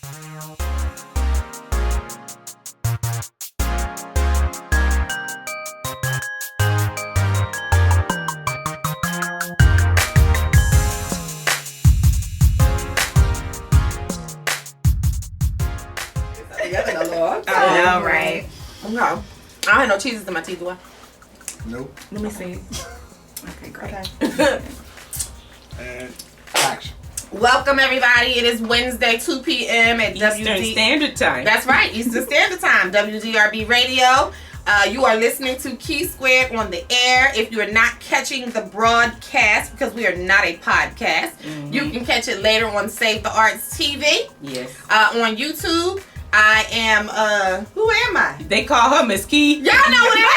I know, right? No. I don't have no cheeses in my teeth, do I? Nope. Let me see. Okay, great. Okay. And action. Welcome, everybody. It is Wednesday, 2 p.m. at Eastern Standard Time. That's right, Eastern Standard Time, WDRB Radio. You are listening to Key Squared on the air. If you are not catching the broadcast, because we are not a podcast, you can catch it later on Save the Arts TV. Yes. On YouTube. I am, who am I? They call her Miss Key. Y'all know what it is.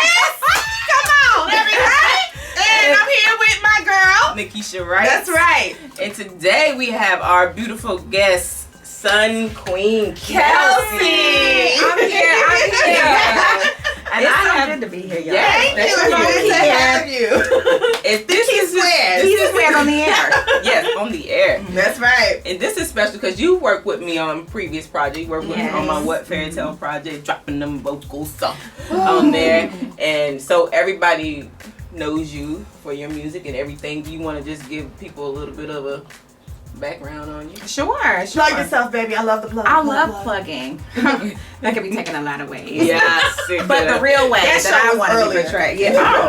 Come on, everybody. And I'm here with my girl, Nakesha Writes. That's right. And today we have our beautiful guest, Sunqueen Kelcey. I'm here. And It's I'm good to be here, y'all. Yes, Thank you. Good to have you. If this is He's squared on the air. yes, on the air. That's right. And this is special because you worked with me on previous project. You worked with me on my What Fairy Tale project, dropping them vocals on there. And so everybody knows you for your music and everything. Do you want to just give people a little bit of a background on you? Sure. Plug yourself, baby. I love the plug. I love plugging. That could be taken a lot of ways. Yes. But the real way That that show I was want to be earlier. portrayed. Yeah. Oh,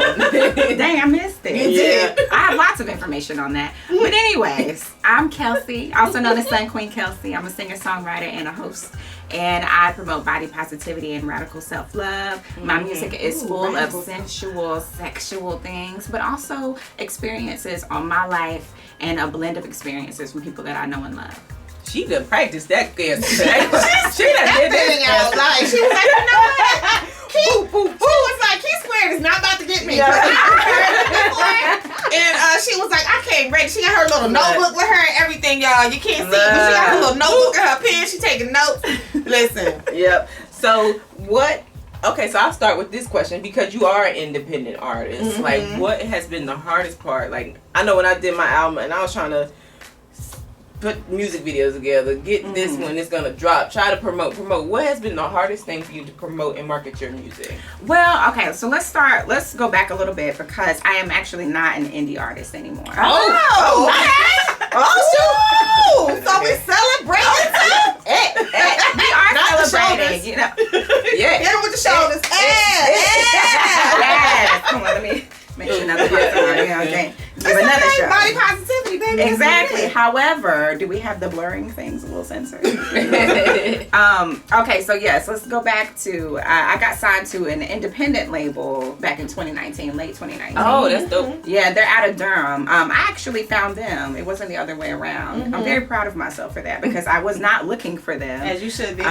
dang, I missed it. You did. I have lots of information on that. But anyways, I'm Kelcey, also known as Sunqueen Kelcey. I'm a singer-songwriter and a host. And I promote body positivity and radical self-love. My music is full of sensual, sexual things, but also experiences on my life and a blend of experiences from people that I know and love. She done practiced that good. She done did Thing out this. like she was like, you know what? She was like, Key Squared is not about to get me. And she was like, I can't read. She got her little notebook with her and everything, y'all. You can't see, but she got her little notebook and her pen. She taking notes. Listen. Yep. So what? Okay, so I'll start with this question because you are an independent artist. Like, what has been the hardest part? Like, I know when I did my album and I was trying to put music videos together, get this one, it's gonna drop, try to promote. What has been the hardest thing for you to promote and market your music? Well, okay, so let's go back a little bit because I am actually not an indie artist anymore. Oh, okay. Oh, shoot. So we celebrating too? We are Not the celebrating, shoulders. you know. Yeah. Hit him with the shoulders. Yes. Come on, let me make sure another person, okay. Give another It's show. body positivity, baby. Exactly. However, do we have the blurring things a little censored? Okay, so yes, let's go back to I got signed to an independent label back in 2019, late 2019. Oh, that's dope. Yeah, they're out of Durham. I actually found them. It wasn't the other way around. I'm very proud of myself for that because I was not looking for them. As you should be.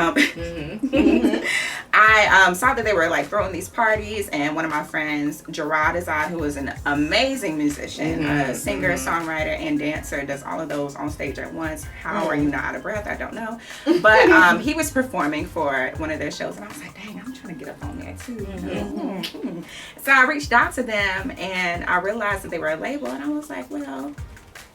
I saw that they were like throwing these parties, and one of my friends, Gerard Azad, who is an amazing musician, a singer, songwriter, and dancer, does all of those on stage at once. How are you not out of breath? I don't know. But he was performing for one of their shows, and I was like, dang, I'm trying to get up on there too. So I reached out to them, and I realized that they were a label, and I was like, well,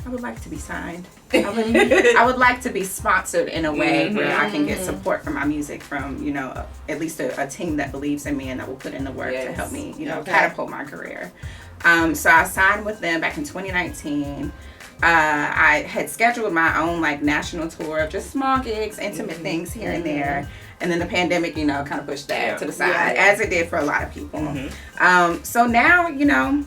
I would like to be signed. I would like to be sponsored in a way where I can get support for my music from, you know, at least a team that believes in me and that will put in the work to help me, you know, catapult my career. So I signed with them back in 2019. I had scheduled my own like national tour of just small gigs, intimate things here and there. And then the pandemic, you know, kind of pushed that to the side, as it did for a lot of people. So now, you know,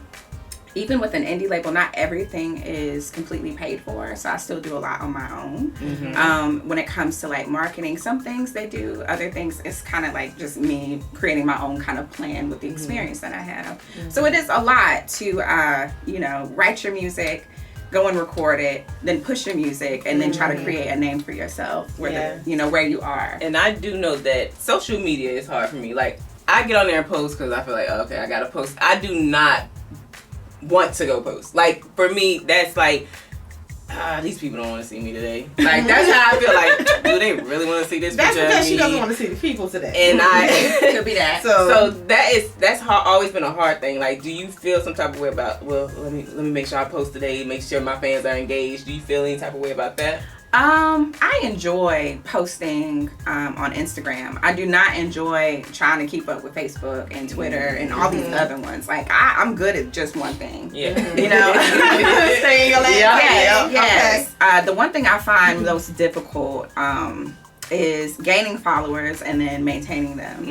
even with an indie label, not everything is completely paid for. So I still do a lot on my own. When it comes to like marketing, some things they do, other things it's kind of like just me creating my own kind of plan with the experience that I have. So it is a lot to, you know, write your music, go and record it, then push your music, and then try to create a name for yourself where the, you know, where you are. And I do know that social media is hard for me. Like, I get on there and post because I feel like, okay, I gotta post. I do not want to go post. Like, for me, that's like, these people don't want to see me today. Like, that's how I feel like, do they really want to see this That's picture because of she me? doesn't want to see the people today. And Could be that. So that's always been a hard thing. Like, do you feel some type of way about, well, let me make sure I post today, make sure my fans are engaged. Do you feel any type of way about that? I enjoy posting on Instagram. I do not enjoy trying to keep up with Facebook and Twitter and all these other ones. Like I'm good at just one thing. Yeah. You know? Stay in your lane. Yes. The one thing I find most difficult is gaining followers and then maintaining them.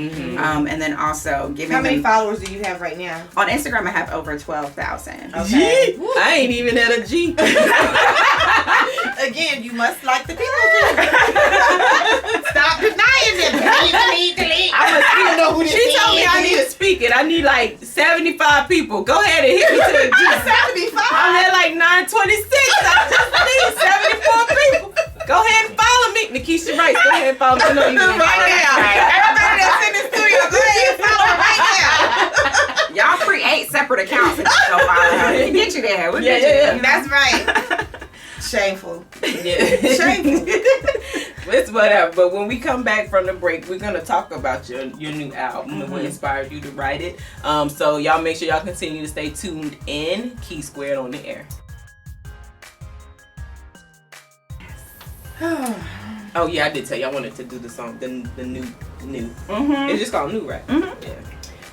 And then also giving How many them... followers do you have right now? On Instagram, I have over 12,000. Okay. I ain't even at a G. Again, you must like the people. Stop denying them. Delete. I know who she told me I need to speak it. I need like 75 people. Go ahead and hit me to the G. 75. I'm at like 926. I just need 74 people. Go ahead and follow me. Nakesha Writes. Go ahead and follow me. I know you Right now. Everybody that's in the studio, go ahead and follow her right now. Y'all create separate accounts and just go follow her. We'll get you there. We'll get you there. That's right. Shameful. Yeah. Shameful. It's whatever. But when we come back from the break, we're gonna talk about your new album and what inspired you to write it. So y'all make sure y'all continue to stay tuned in. Key Squared on the air. Oh yeah, I did tell you I wanted to do the song, the new. It's just called New, right? Yeah.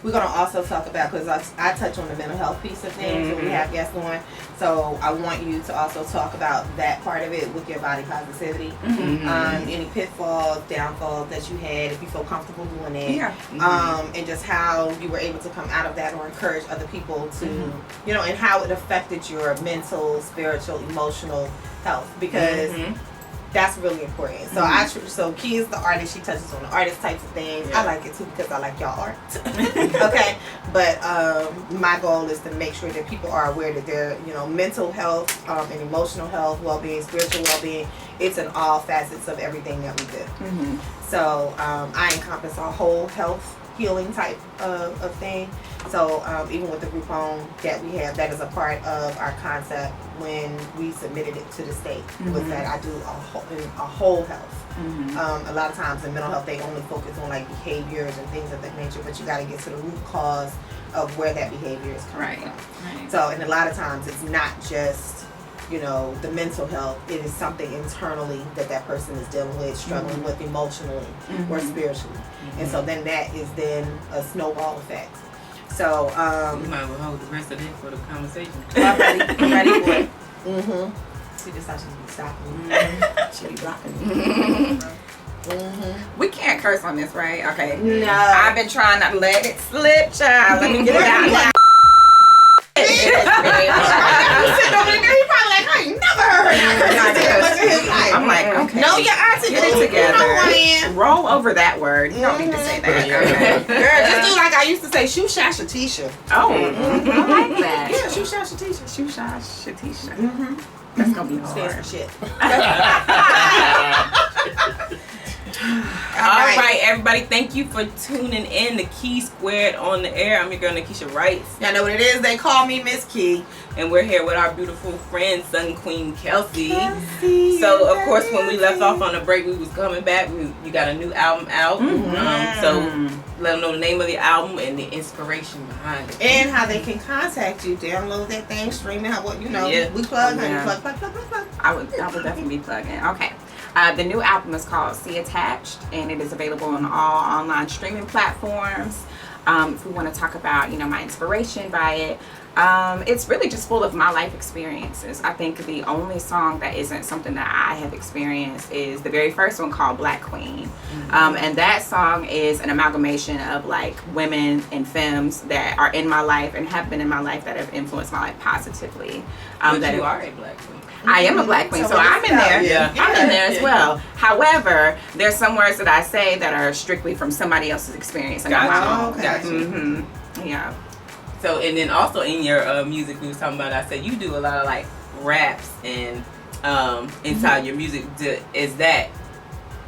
We're going to also talk about, because I touch on the mental health piece of things when we have guests on. So I want you to also talk about that part of it with your body positivity. Any pitfalls, downfalls that you had, if you feel comfortable doing it. Yeah. And just how you were able to come out of that or encourage other people to, you know, and how it affected your mental, spiritual, emotional health. Because that's really important. So so Key is the artist. She touches on the artist types of things. I like it too because I like y'all art. Okay, but my goal is to make sure that people are aware that their mental health and emotional health, well-being, spiritual well-being, it's in all facets of everything that we do. So I encompass a whole health healing type of thing. So even with the group home that we have, that is a part of our concept when we submitted it to the state, was that I do a whole health. A lot of times in mental health, they only focus on like behaviors and things of that nature, but you got to get to the root cause of where that behavior is coming from. So, and a lot of times it's not just the mental health, it is something internally that person is dealing with, struggling with emotionally or spiritually. And so then that is then a snowball effect. So we might well hold the rest of it for the conversation. I'm ready for it. She just thought she'd be stopping me. She'd be blocking me. We can't curse on this, right? Okay. No. I've been trying not to let it slip, child. Let me get it out now. You sitting over there, he probably like, I ain't never heard that. I'm like, okay. Know your auntie, Get it together. You know who I am. Roll over that word. You don't need to say that. Okay. Girl, just do like I used to say, shoe shot Shatisha. Oh, I like that. Yeah, shoe shot Shatisha. Shoe shot Shatisha. That's gonna be Stands hard. for shit. All right, everybody, thank you for tuning in to Key Squared on the air. I'm your girl, Nakesha Writes. Y'all know what it is. They call me Miss Key. And we're here with our beautiful friend, Sunqueen Kelcey. So, of course, when we left off on the break, we was coming back. You got a new album out. So, let them know the name of the album and the inspiration behind it. And how they can contact you. Download that thing, stream it. We plug, honey. Plug. I would definitely be plugging. Okay. The new album is called See Attached, and it is available on all online streaming platforms. If we want to talk about, my inspiration by it, it's really just full of my life experiences. I think the only song that isn't something that I have experienced is the very first one called Black Queen. And that song is an amalgamation of like women and femmes that are in my life and have been in my life that have influenced my life positively. But you are a Black Queen. I am a Black queen, so I'm in there. I'm in there as well. However, there's some words that I say that are strictly from somebody else's experience and not my own. Yeah. So, and then also in your music, we was talking about, I said you do a lot of like raps and inside your music. Is that,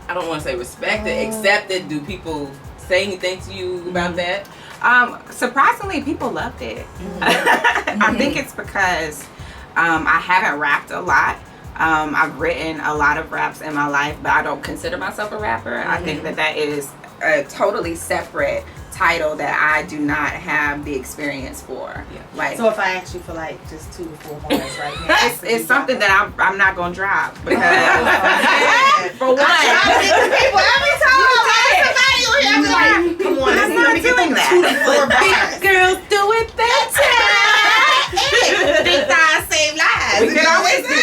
I don't want to say respected, accepted? Do people say anything to you about that? Surprisingly, people loved it. I think it's because I haven't rapped a lot. I've written a lot of raps in my life, but I don't consider myself a rapper. I think that is a totally separate title that I do not have the experience for. Like, so if I ask you for like just 2 to 4 bars right now, it's something that I'm not gonna drop because for one, people every time I somebody on here, I'm like, come on, I'm not doing that. 2 to 4 bars. Girls do it better. Big thighs save lives. We can always do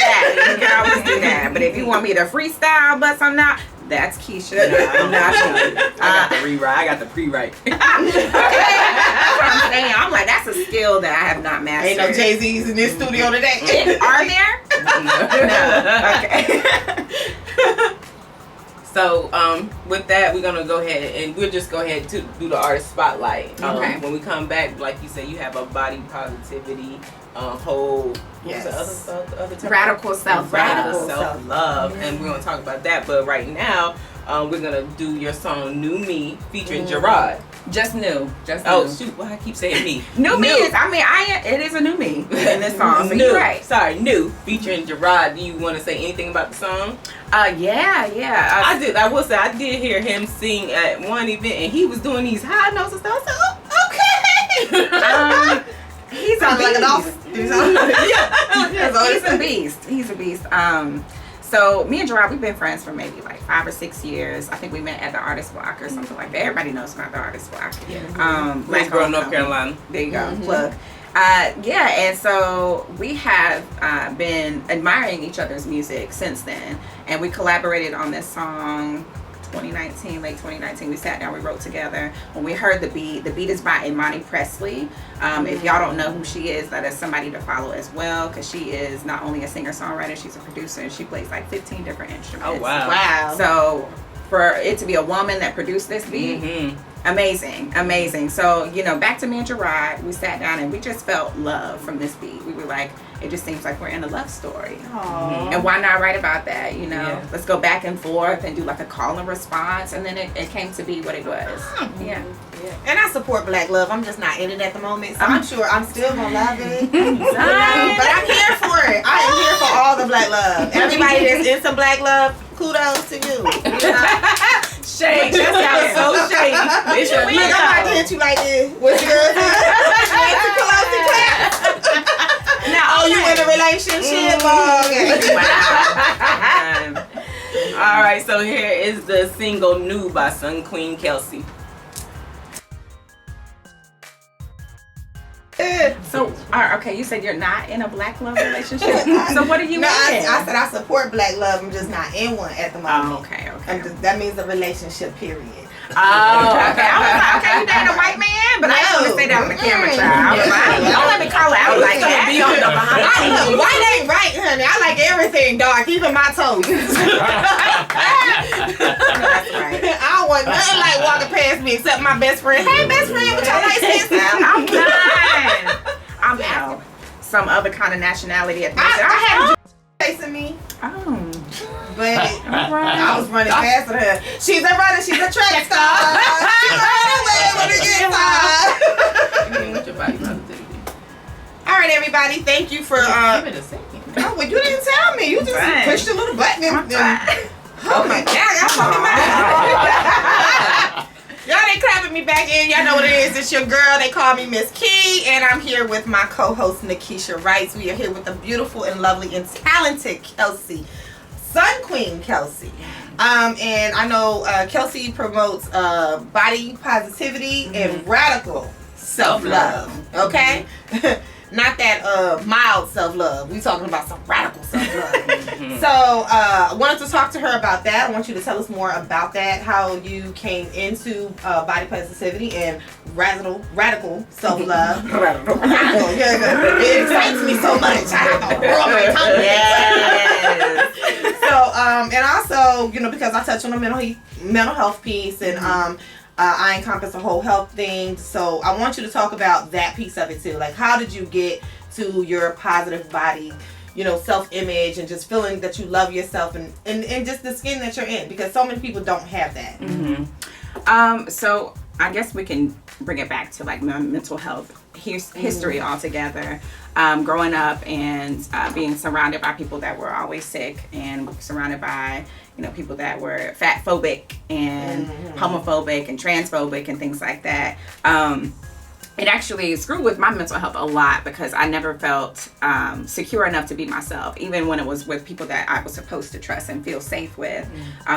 that. But if you want me to freestyle, but I'm not. That's Keisha. I'm not doing it. I got the rewrite. I got the pre-write. Okay. That's what I'm saying. I'm like, that's a skill that I have not mastered. Ain't no Jay-Z's in this studio today. Are there? No. Okay. So, with that, we're gonna go ahead and we'll just go ahead to do the artist spotlight. Okay. When we come back, like you said, you have a body positivity, whole Yes. what was the other term? Radical self-love. Radical self-love, and we're gonna talk about that. But right now, we're gonna do your song "New Me" featuring Gerard. Just new. Oh shoot! Why I keep saying me? New me is. I mean, it is a new me in this song. So New. you're right. Sorry, new featuring Gerard. Do you want to say anything about the song? Yeah. I did. I will say I did hear him sing at one event, and he was doing these high notes and stuff. I said, oh, okay. He's Sounds like a dolphin. He's a beast. So me and Gerard, we've been friends for maybe like 5 or 6 years. I think we met at the Artist Block or something like that. Everybody knows about the Artist Block. Greensboro, North Carolina. There you go. Plug. And so we have been admiring each other's music since then, and we collaborated on this song. Late 2019, we sat down, we wrote together. When we heard the beat is by Imani Presley. If y'all don't know who she is, that is somebody to follow as well, because she is not only a singer-songwriter, she's a producer, and she plays like 15 different instruments. Oh, wow. So for it to be a woman that produced this beat, amazing. So, back to me and Gerard, we sat down and we just felt love from this beat. We were like, it just seems like we're in a love story. Aww. And why not write about that, Let's go back and forth and do like a call and response, and then it came to be what it was. Yeah. And I support Black love. I'm just not in it at the moment, so I'm sure I'm still gonna love it. But I'm here for it. I am here for all the Black love. Everybody that's in some Black love, kudos to you. Shade. That sounds so shady. It's your Look, I'm about to hit you like this. What's yours? Now, you in a relationship? Okay. All right, so here is the single "New" by Sunqueen Kelcey. So, okay, you said you're not in a Black love relationship. So what are you in? I said I support Black love. I'm just not in one at the moment. Oh, okay. That means a relationship, period. Oh, okay. I was like, okay, you dating a white man? But I didn't want to say that on the camera, child. I was like, don't let me call it out like that. Be on the behind. White ain't right, honey. I like everything dark, even my toes. That's right. I don't want nothing like walking past me except my best friend. Hey, best friend, what your light skin sound? I'm done. I'm out. Some other kind of nationality at the moment. I had facing me. Oh. But Right. I was running faster than her. She's a runner. She's a track star. She's running away when it gets hard. What's your body positivity? All right, everybody. Thank you for. Give it a second. Oh, well, you didn't tell me. You just Right. pushed a little button. Oh my God! I'm fucking mad. Y'all ain't clapping me back in. Y'all know what it is. It's your girl. They call me Miss Key, and I'm here with my co-host Nakesha Writes. We are here with the beautiful and lovely and talented Kelcey. Sunqueen Kelcey. And I know Kelcey promotes body positivity and radical self-love. Okay? Not that mild self-love. We talking about some radical self-love. So I wanted to talk to her about that. I want you to tell us more about that, how you came into body positivity and radical self-love. Radical. It excites me so much. I have to roll my tongue. Yes. So, and also, because I touch on the mental health piece, and I encompass a whole health thing. So I want you to talk about that piece of it too. Like, how did you get to your positive body, self-image, and just feeling that you love yourself and just the skin that you're in? Because so many people don't have that. Mm-hmm. So I guess we can bring it back to like my mental health history altogether. Growing up and being surrounded by people that were always sick, and surrounded by people that were fat phobic and homophobic and transphobic and things like that. It actually screwed with my mental health a lot because I never felt secure enough to be myself, even when it was with people that I was supposed to trust and feel safe with.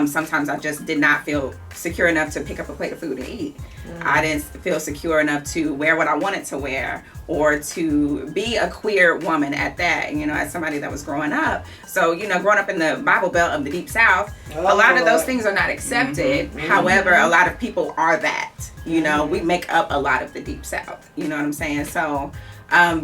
Sometimes I just did not feel secure enough to pick up a plate of food and eat. I didn't feel secure enough to wear what I wanted to wear, or to be a queer woman at that, as somebody that was growing up. So, growing up in the Bible Belt of the Deep South, a lot of those things are not accepted. However, a lot of people are that. We make up a lot of the Deep South. You know what I'm saying? So,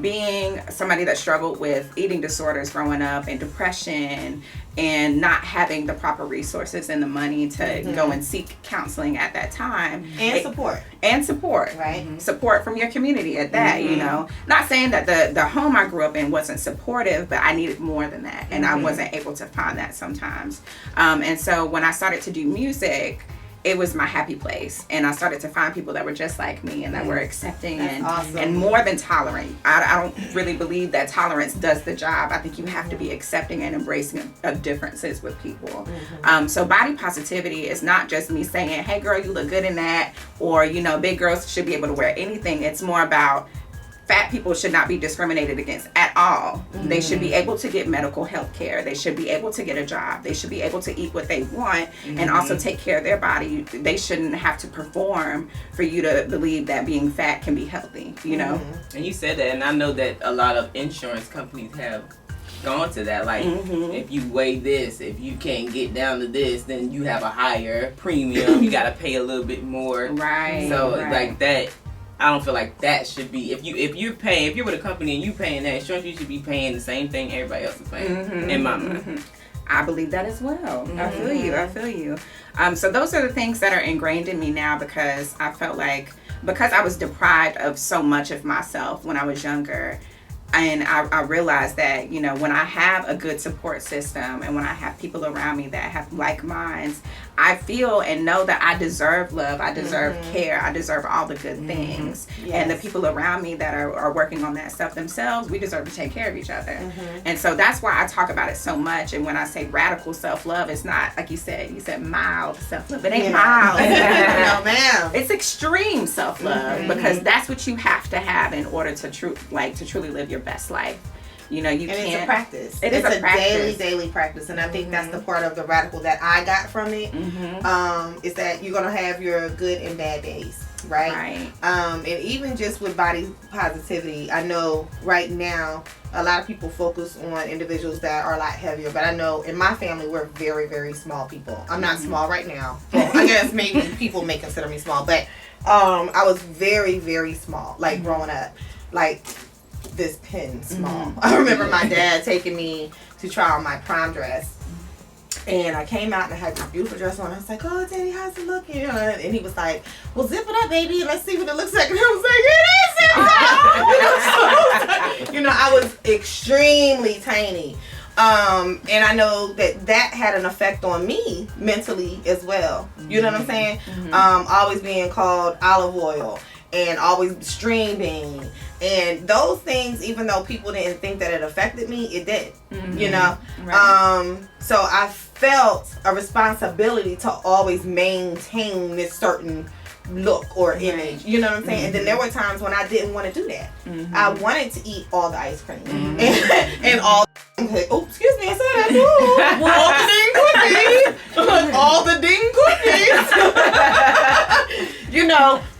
being somebody that struggled with eating disorders growing up and depression and not having the proper resources and the money to go and seek counseling at that time. And support. Right. Support from your community at that, Not saying that the home I grew up in wasn't supportive, but I needed more than that. And I wasn't able to find that sometimes. And so when I started to do music, it was my happy place, and I started to find people that were just like me and that were accepting and more than tolerant. I don't really believe that tolerance does the job. I think you have to be accepting and embracing of differences with people. So body positivity is not just me saying, hey girl, you look good in that, or big girls should be able to wear anything. It's more about fat people should not be discriminated against at all. They should be able to get medical health care. They should be able to get a job. They should be able to eat what they want and also take care of their body. They shouldn't have to perform for you to believe that being fat can be healthy, And you said that, and I know that a lot of insurance companies have gone to that. Like, if you weigh this, if you can't get down to this, then you have a higher premium. You got to pay a little bit more. Right. So, like that, I don't feel like that should be, if you're with a company and you paying that insurance, you should be paying the same thing everybody else is paying, in my mind. I believe that as well. I feel you. So those are the things that are ingrained in me now, because I felt like, because I was deprived of so much of myself when I was younger. And I realized that, when I have a good support system and when I have people around me that have like minds, I feel and know that I deserve love, I deserve care, I deserve all the good things. Yes. And the people around me that are working on that stuff themselves, we deserve to take care of each other. And so that's why I talk about it so much. And when I say radical self-love, it's not, like you said mild self-love. It ain't mild. No, ma'am. It's extreme self-love, because that's what you have to have in order to truly live your best life. You can't. It's a practice. It's a practice. daily practice, and I think that's the part of the radical that I got from it. Is that you're gonna have your good and bad days, right? And even just with body positivity, I know right now a lot of people focus on individuals that are a lot heavier, but I know in my family we're very, very small people. I'm not small right now. Well, I guess maybe people may consider me small, but I was very, very small, like growing up, like this pin small. I remember my dad taking me to try on my prom dress, and I came out and I had this beautiful dress on. I was like, oh Daddy, how's it looking? And he was like, well, zip it up baby and let's see what it looks like. And I was like, it is zipped up. I was extremely tiny. And I know that had an effect on me mentally as well. You know what I'm saying? Always being called olive oil and always streaming, and those things, even though people didn't think that it affected me, it did. Right. So I felt a responsibility to always maintain this certain look or image, you know what I'm saying? And then there were times when I didn't want to do that. I wanted to eat all the ice cream and all oh, excuse me, I said that too. All the ding cookies.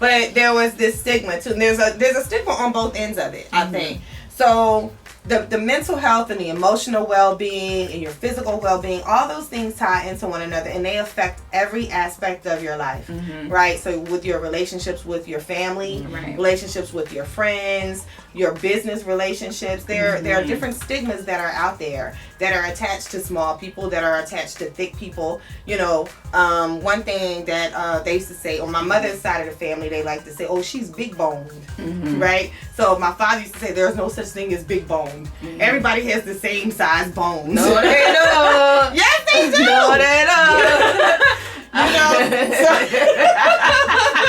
But there was this stigma too. And there's a stigma on both ends of it, I think. So the mental health and the emotional well-being and your physical well-being, all those things tie into one another, and they affect every aspect of your life, right? So with your relationships with your family, relationships with your friends, your business relationships, there are different stigmas that are out there that are attached to small people, that are attached to thick people. One thing that they used to say, on my mother's side of the family, they like to say, oh, she's big boned, right? So my father used to say there's no such thing as big boned. Everybody has the same size bones. No, they don't. Yes, they do. No, they don't. So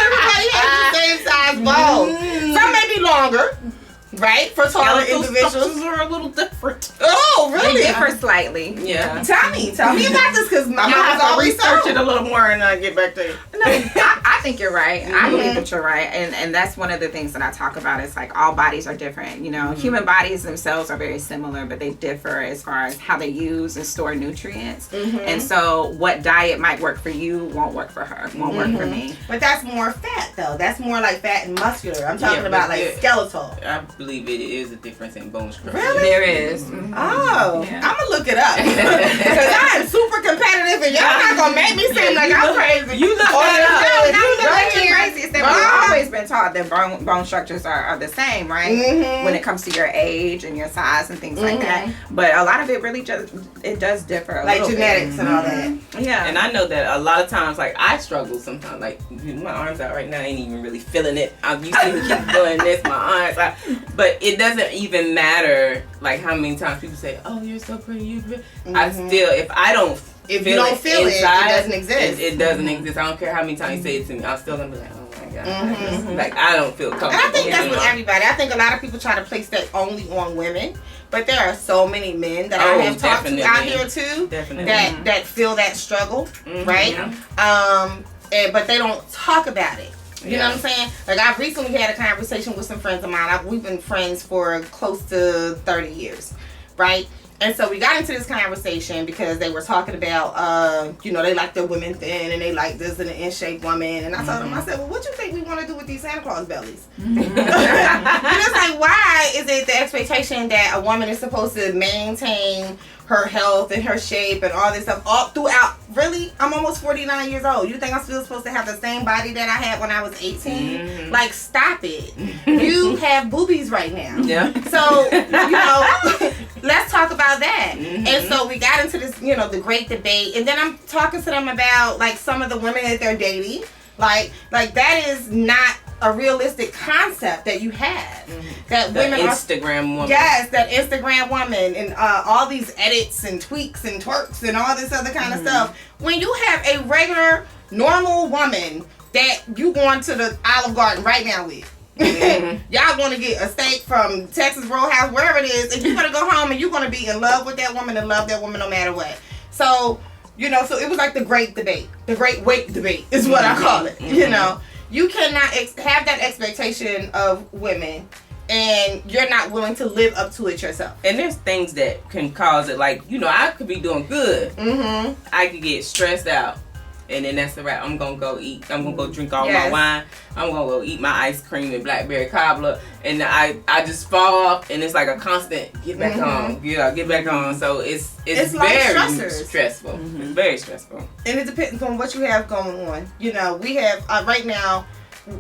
everybody has lightly. Yeah. Tell me about this, because my I'm gonna mama's have to always research told. it a little more and get back to you. No, I think you're right. I believe that you're right, and that's one of the things that I talk about. It's like all bodies are different. You know, human bodies themselves are very similar, but they differ as far as how they use and store nutrients. And so, what diet might work for you won't work for her, won't work for me. But that's more fat, though. That's more like fat and muscular. I'm talking Yeah, about but like skeletal. I believe it is a difference in bone structure. Really? There is. Oh, Yeah. I'm gonna look it up because I am super competitive, and y'all not gonna make me seem like I'm crazy. You look Oh, that up. no, Not you even look crazy. here. Crazy is that we've always been taught that bone structures are the same, right? When it comes to your age and your size and things like that. But a lot of it really it does differ a Like little genetics bit. and all that. Yeah. And I know that a lot of times, like, I struggle sometimes. Like, my arms out right now, I ain't even really feeling it. I'm used to keep doing this, my arms out. But it doesn't even matter, like, how many times people say, oh, you're so pretty, you're pretty. I still, if you don't feel it, it doesn't exist. It doesn't exist. I don't care how many times you say it to me. I'm still going to be like, oh, my God. Like, I don't feel comfortable. And I think that's with anymore. everybody. I think a lot of people try to place that only on women, but there are so many men that I have talked to out here too that feel that struggle, right? But they don't talk about it. You know what I'm saying? Like, I've recently had a conversation with some friends of mine. We've been friends for close to 30 years, right? And so we got into this conversation because they were talking about, they like their women thin and they like this and an in-shape woman. And I told them, I said, well, what you think we want to do with these Santa Claus bellies? And it's like, why is it the expectation that a woman is supposed to maintain her health and her shape and all this stuff all throughout? Really? I'm almost 49 years old. You think I'm still supposed to have the same body that I had when I was 18? Like, stop it. You have boobies right now. Yeah. So, let's talk about that. And so we got into this, the great debate. And then I'm talking to them about, like, some of the women that they're dating. Like that is not a realistic concept that you have. That the women Instagram woman. Yes, that Instagram woman and all these edits and tweaks and twerks and all this other kind of stuff. When you have a regular, normal woman that you going to the Olive Garden right now with. Y'all want to get a steak from Texas Roadhouse, wherever it is, and you're going to go home and you're going to be in love with that woman and love that woman no matter what. So, so it was like the great debate. The great weight debate is what I call it. You cannot have that expectation of women and you're not willing to live up to it yourself. And there's things that can cause it. Like, I could be doing good. I could get stressed out. And then that's the wrap. I'm going to go eat. I'm going to go drink all my wine. I'm going to go eat my ice cream and blackberry cobbler. And I just fall off. And it's like a constant get back on. Get back on. So it's like very stressors. stressful. It's very stressful. And it depends on what you have going on. We have, right now,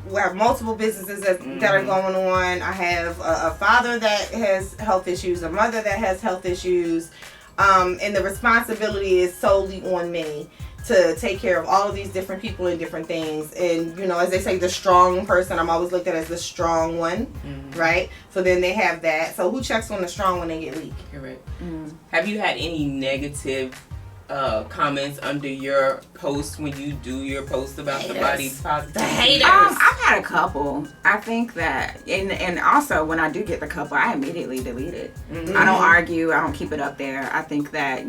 we have multiple businesses that are going on. I have a father that has health issues, a mother that has health issues. And the responsibility is solely on me to take care of all of these different people and different things. And, as they say, the strong person, I'm always looked at as the strong one, right? So then they have that. So who checks on the strong when they get weak? Correct. Have you had any negative comments under your post when you do your post about the body positivity? The haters. I've had a couple. I think that, and also when I do get the couple, I immediately delete it. I don't argue. I don't keep it up there. I think that,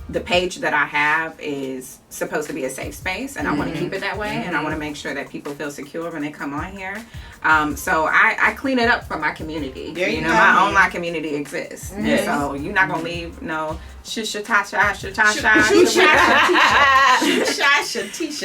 the page that I have is supposed to be a safe space, and I want to keep it that way, and I want to make sure that people feel secure when they come on here. So I clean it up for my community. My online community exists. And so you're not going to leave Shatisha.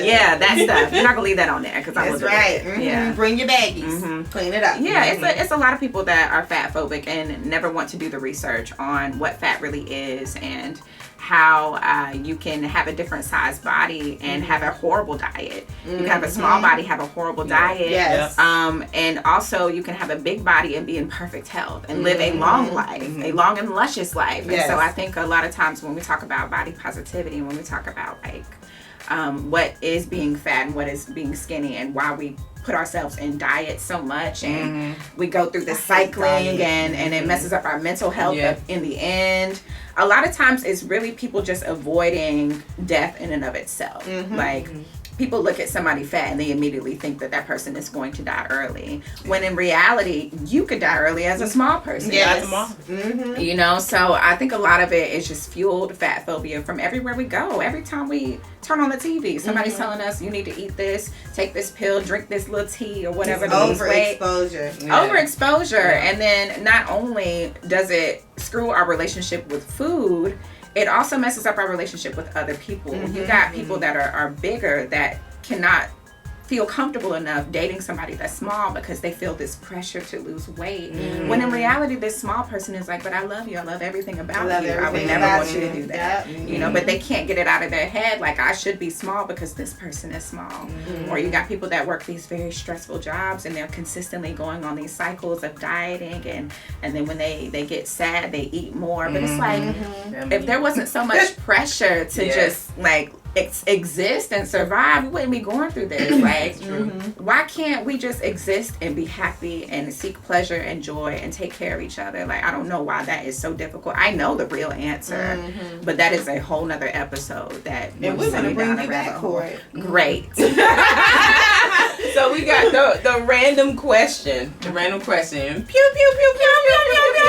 Yeah, that stuff. You're not gonna leave that on there because I That's will right. delete it. Yeah. Bring your baggies. Clean it up. Yeah, it's a lot of people that are fat phobic and never want to do the research on what fat really is and how you can have a different size body and have a horrible diet. You can have a small body, have a horrible diet. Yes. And also you can have a big body and be in perfect health and live a long life, a long and luscious life. And so I think a lot of times when we talk about body positivity, when we talk about like what is being fat and what is being skinny and why we put ourselves in diet so much, and we go through the cycling, and it messes up our mental health in the end. A lot of times it's really people just avoiding death in and of itself. Like, people look at somebody fat and they immediately think that person is going to die early, when in reality you could die early as a small person. You know, so I think a lot of it is just fueled fat phobia from everywhere we go. Every time we turn on the TV, somebody's telling us you need to eat this, take this pill, drink this little tea or whatever. Overexposure. And then not only does it screw our relationship with food, it also messes up our relationship with other people. You got people that are bigger that cannot feel comfortable enough dating somebody that's small because they feel this pressure to lose weight. When in reality, this small person is like, but I love you. I love everything about you. I would never want you to do that. You know, but they can't get it out of their head. Like, I should be small because this person is small. Or you got people that work these very stressful jobs and they're consistently going on these cycles of dieting, and then when they get sad, they eat more. But it's like, if there wasn't so much pressure to just like exist and survive, we wouldn't be going through this. Like, why can't we just exist and be happy and seek pleasure and joy and take care of each other? Like, I don't know why that is so difficult. I know the real answer, but that is a whole nother episode that and we're gonna bring you back for it. Great. So we got the random question. Pew pew pew pew pew pew pew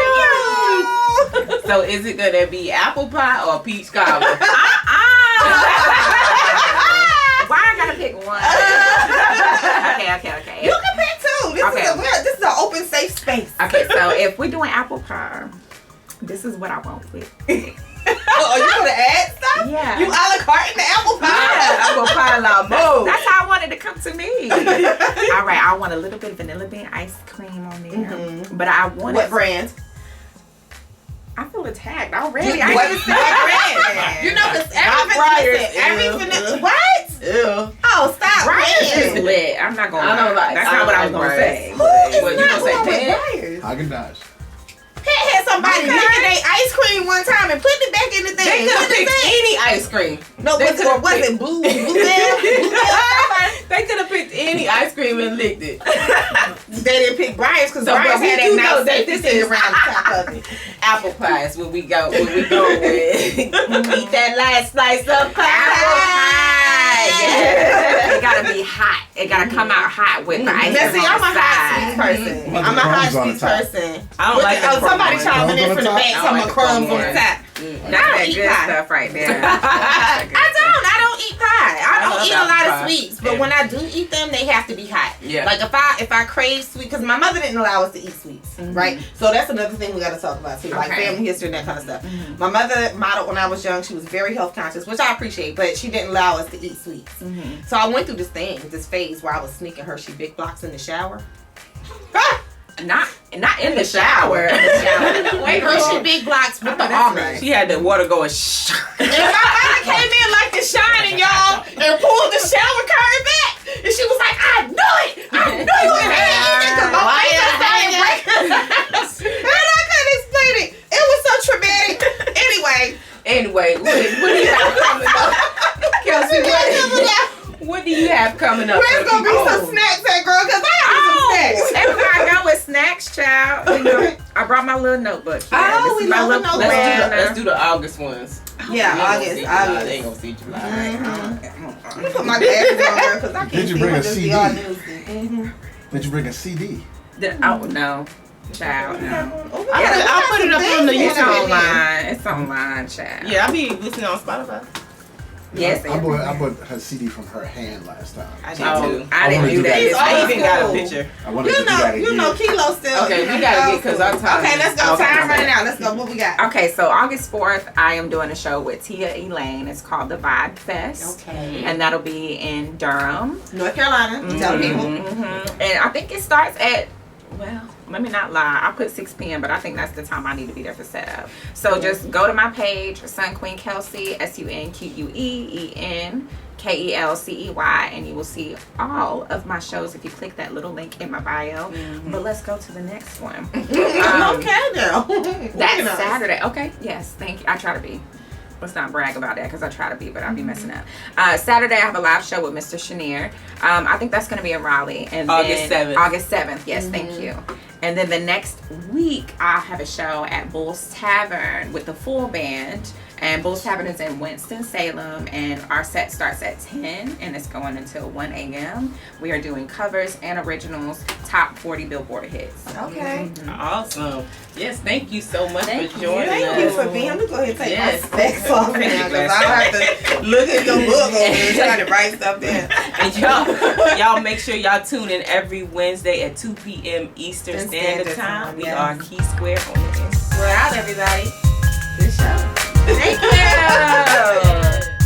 pew. So is it gonna be apple pie or peach cobbler? Why I gotta pick one? Okay. You can pick two. This is an open, safe space. Okay, so if we're doing apple pie, this is what I want with it. Oh, you gonna add stuff? Yeah. You a la carte in the apple pie? Yeah, apple pie la mode. That's how I wanted to come to me. All right, I want a little bit of vanilla bean ice cream on there, but I want what brand? I feel attacked already. What brand? You know, because every vanilla. What? Ew. Oh, stop. Breyers is lit. I'm not gonna. That's not what I was gonna say. What you gonna say? Breyers? Haagen-Dazs. Pat had somebody licking their ice cream one time and putting it back in the thing. They could have picked any ice cream. No, was it blue? They could have picked any ice cream and licked it. They didn't pick Breyers because Breyers had that nice safety thing around the top of it. Apple pie is what we go with. Eat that last slice of pie. Apple pie. Yeah. It gotta be hot. It gotta come out hot with the ice cream. I'm a hot sweet person. I'm a hot sweet person. I don't like that. Somebody chiming in from the back, talking about crumbs on the top. That's that good stuff right there. I don't eat pie. I don't eat a lot of sweets, but when I do eat them, they have to be hot. Yeah. Like if I crave sweet, because my mother didn't allow us to eat sweets, right? So that's another thing we got to talk about too, like family history and that kind of stuff. My mother modeled when I was young. She was very health conscious, which I appreciate, but she didn't allow us to eat sweets. So I went through this phase where I was sneaking Hershey Big Blocks in the shower. Not in the shower. Hershey Big Blocks with the almonds. She had the water going shh. And my mother came in like the Shining, y'all, and pulled the shower curtain back. And she was like, I knew it. I knew you was because my face was starting breaking. And I couldn't explain it. It was so traumatic. Anyway, what do you have coming up? Kelcey, what do you have coming up? Where's gonna be some snacks at, girl? Because I have some snacks. Everywhere I go with snacks, child. You know, I brought my little notebook. We love the notebook. Let's do the August ones. Yeah, August. They ain't gonna see July. Let me put my glasses on, girl, because I can't Did you bring a CD? Did you bring a CD? Oh, no. Child, no. I'll put it up on the It's YouTube. online. It's online, child. Yeah, I'll be listening on Spotify. Yes, I bought her CD from her hand last time. I did too. I didn't do that. I even got a picture. I wanted to do that again. You know, Kilo still. Okay, we gotta get because I'm tired. Okay, let's go. Time running out. Let's go. What we got? Okay, so August 4th, I am doing a show with Tia Elaine. It's called the Vibe Fest. Okay. And that'll be in Durham, North Carolina. Tell people. And I think it starts at, well, let me not lie. I put 6 p.m., but I think that's the time I need to be there for setup. So just go to my page, Sunqueen Kelcey, SunQueenKelcey, and you will see all of my shows if you click that little link in my bio. But let's go to the next one. Okay, girl. That's Saturday. Okay, yes, thank you. I try to be. let's not brag about that because I try to be, but I'll be messing up. Saturday, I have a live show with Mr. Chenier. I think that's going to be in Raleigh. And August then 7th. August 7th, yes, thank you. And then the next week, I'll have a show at Bull's Tavern with the full band. And Bull's Tavern is in Winston-Salem, and our set starts at 10, and it's going until 1 a.m. We are doing covers and originals, top 40 Billboard hits. Okay. Awesome. Yes, thank you so much for joining us. Thank you for being. I'm going to go ahead and take Yes. my specs off now because I don't have to look at your book over there trying to write stuff down. And y'all make sure y'all tune in every Wednesday at 2 p.m. Eastern Standard Time. We are Key Square on the Air. We're out, everybody. Good show. Thank you.